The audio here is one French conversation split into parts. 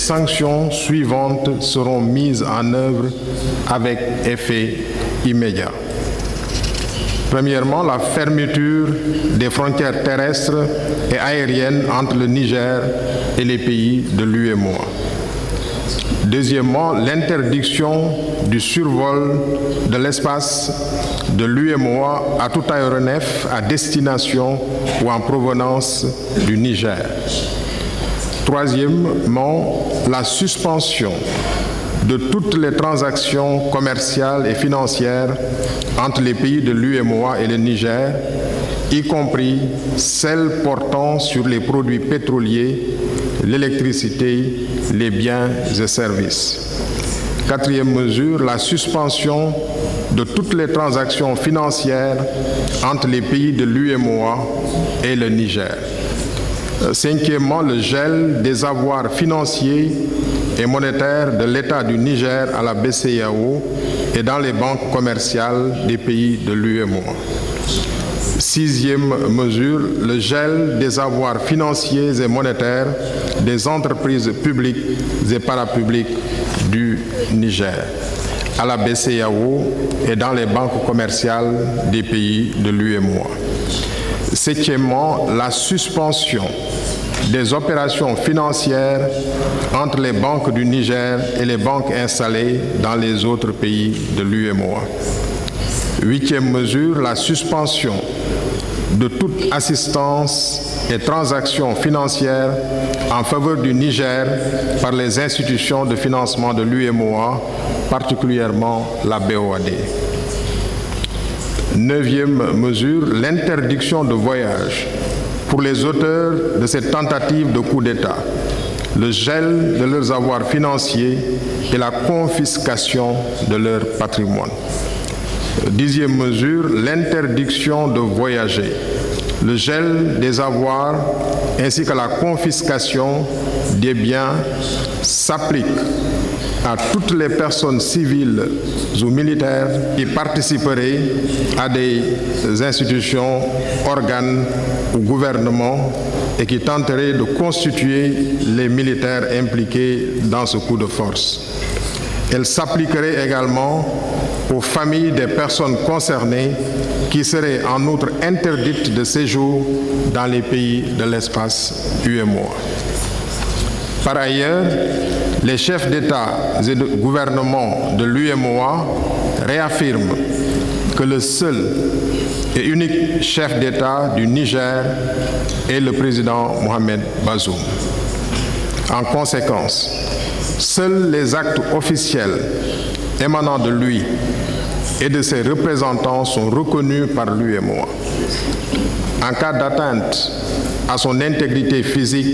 les sanctions suivantes seront mises en œuvre avec effet immédiat. Premièrement, la fermeture des frontières terrestres et aériennes entre le Niger et les pays de l'UEMOA. Deuxièmement, l'interdiction du survol de l'espace de l'UEMOA à tout aéronef à destination ou en provenance du Niger. Troisièmement, la suspension de toutes les transactions commerciales et financières entre les pays de l'UEMOA et le Niger, y compris celles portant sur les produits pétroliers, l'électricité, les biens et services. Quatrième mesure, la suspension de toutes les transactions financières entre les pays de l'UEMOA et le Niger. Cinquièmement, le gel des avoirs financiers et monétaires de l'État du Niger à la BCEAO et dans les banques commerciales des pays de l'UEMOA. Sixième mesure, le gel des avoirs financiers et monétaires des entreprises publiques et parapubliques du Niger à la BCEAO et dans les banques commerciales des pays de l'UEMOA. Septièmement, la suspension des opérations financières entre les banques du Niger et les banques installées dans les autres pays de l'UEMOA. Huitième mesure, la suspension de toute assistance et transactions financières en faveur du Niger par les institutions de financement de l'UEMOA, particulièrement la BOAD. Neuvième mesure, l'interdiction de voyage pour les auteurs de cette tentative de coup d'État, le gel de leurs avoirs financiers et la confiscation de leur patrimoine. Dixième mesure, l'interdiction de voyager, le gel des avoirs ainsi que la confiscation des biens s'applique à toutes les personnes civiles ou militaires qui participeraient à des institutions, organes ou gouvernements et qui tenteraient de constituer les militaires impliqués dans ce coup de force. Elle s'appliquerait également aux familles des personnes concernées qui seraient en outre interdites de séjour dans les pays de l'espace UEMOA. Par ailleurs, les chefs d'État et de gouvernement de l'UEMOA réaffirment que le seul et unique chef d'État du Niger est le président Mohamed Bazoum. En conséquence, seuls les actes officiels émanant de lui et de ses représentants sont reconnus par l'UEMOA. En cas d'atteinte à son intégrité physique,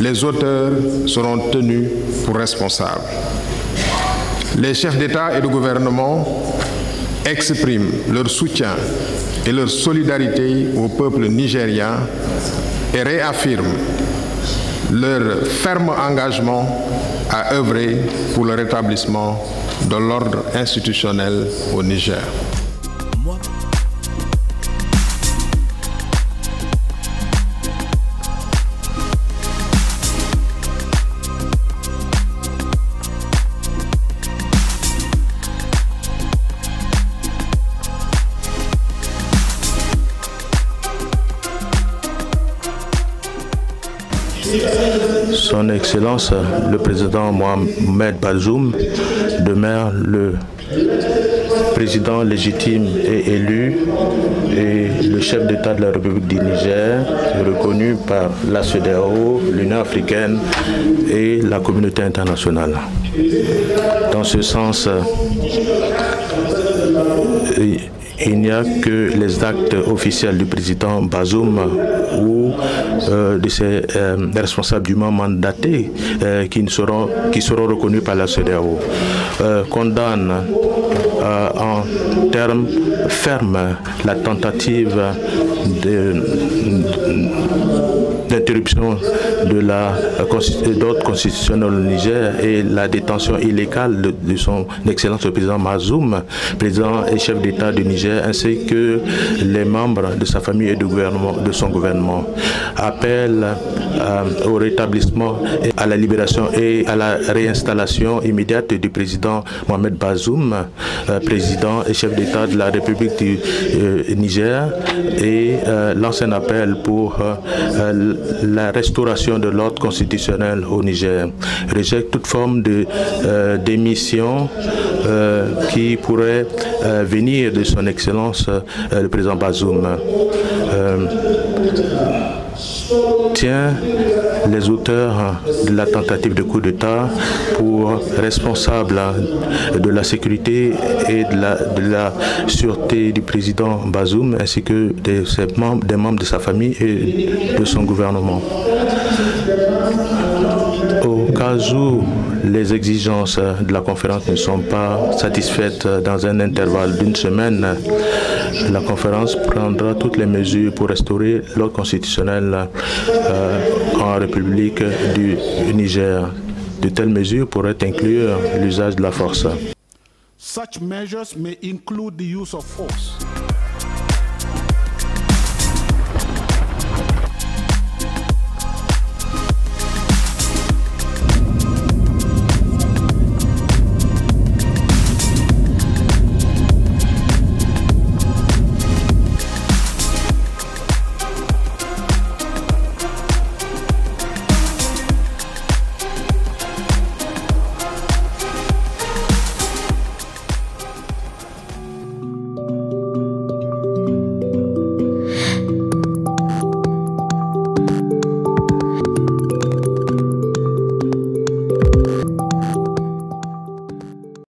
les auteurs seront tenus pour responsables. Les chefs d'État et de gouvernement expriment leur soutien et leur solidarité au peuple nigérien et réaffirment leur ferme engagement à œuvrer pour le rétablissement de l'ordre institutionnel au Niger. Son Excellence, le président Mohamed Bazoum, demeure le président légitime et élu et le chef d'État de la République du Niger, reconnu par la CEDEAO, l'Union africaine et la communauté internationale. Dans ce sens, il n'y a que les actes officiels du président Bazoum ou de ses responsables dûment mandatés qui seront reconnus par la CEDEAO, condamnent en termes fermes la tentative l'interruption de l'ordre constitutionnel au Niger et la détention illégale de son Excellence le président Bazoum, président et chef d'État du Niger, ainsi que les membres de sa famille et de son gouvernement. Appel au rétablissement, à la libération et à la réinstallation immédiate du président Mohamed Bazoum, président et chef d'État de la République du Niger, et lance un appel pour la restauration de l'ordre constitutionnel au Niger. Rejette toute forme de démission qui pourrait venir de son Excellence le président Bazoum. Tient les auteurs de la tentative de coup d'État pour responsables de la sécurité et de la sûreté du président Bazoum, ainsi que des membres de sa famille et de son gouvernement. Au cas où les exigences de la conférence ne sont pas satisfaites dans un intervalle d'une semaine, la conférence prendra toutes les mesures pour restaurer l'ordre constitutionnel en République du Niger. De telles mesures pourraient inclure l'usage de la force. Such measures may include the use of force.